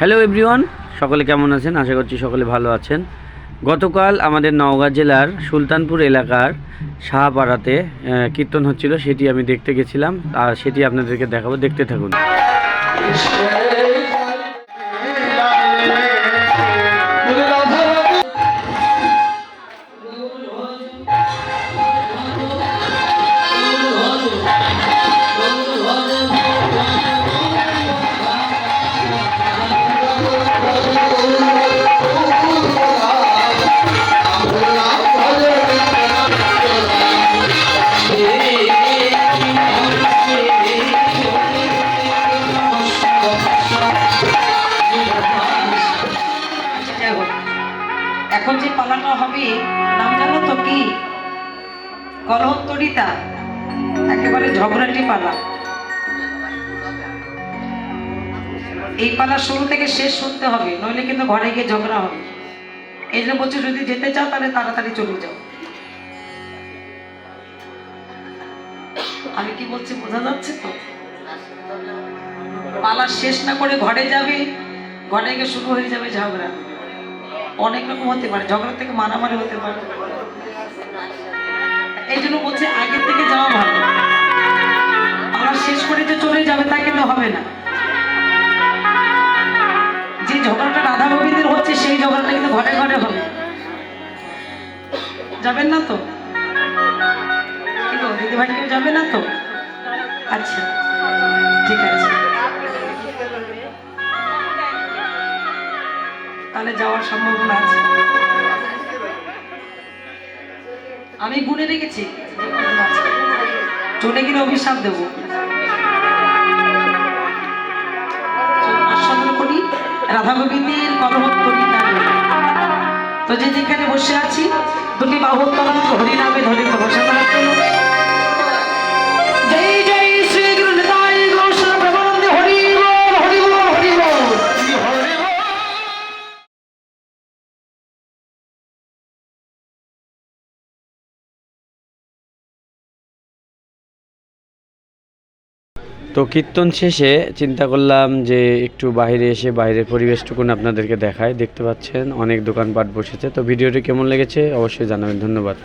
Hello everyone, সকলে কেমন আছেন? আশা করছি সকলে ভালো আছেন। গতকাল আমাদের নওগাঁ জেলার সুলতানপুর এলাকার শাহপাড়াতে কীর্তন হচ্ছিল, সেটি আমি দেখতে গেছিলাম আর সেটি আপনাদেরকে দেখাবো, দেখতে থাকুন। এখন যে পালাটা হবে নাম জানো তো কি? কলহত্তরিতা, একেবারে ঝগড়াটি পালা। এই পালা শুরু থেকে শেষ শুনতে হবে, নইলে কিন্তু ঘরে গিয়ে ঝগড়া হবে। এই জন্য বলছি, যদি যেতে চাও তাহলে তাড়াতাড়ি চলে যাও। আমি কি বলছি বোঝা যাচ্ছে তো? পালা শেষ না করে ঘরে যাবে, ঘরে গিয়ে শুরু হয়ে যাবে ঝগড়া। অনেক রকম হতে পারে, ঝগড়া থেকে মারামারি হতে পারে। এই জন্য বলছে আগের থেকে যাওয়া ভালো। পালা শেষ করে যে চলে যাবে তা কিন্তু হবে না। যে ঝগড়াটা রাধা গোবিন্দের হচ্ছে সেই ঝগড়াটা কিন্তু ঘরে ঘরে হবে। যাবেন না তো? দিদি ভাই কেউ যাবে না তো? আচ্ছা, ঠিক আছে, তাহলে যাওয়ার সম্ভাবনা আছে। আমি গুনে রেখেছি, চলে গেলে অভিশাপ দেব। করি রাধা গোবিন্দের কলহত্তরি নামে। তো যে যেখানে বসে আছি, দুটি বাহু উত্তোলন হরি নামে ধরে ভরসা করার জন্য। জয় জয় শ্রী গুরু নিতাই গৌর প্রেমানন্দে, হরি বল হরি বল হরি বল। তো কীর্তন শেষে চিন্তা করলাম যে একটু বাইরে এসে বাইরের পরিবেশটুকুন আপনাদেরকে দেখায়। দেখতে পাচ্ছেন অনেক দোকানপাট বসেছে। তো ভিডিওটি কেমন লেগেছে অবশ্যই জানাবেন। ধন্যবাদ।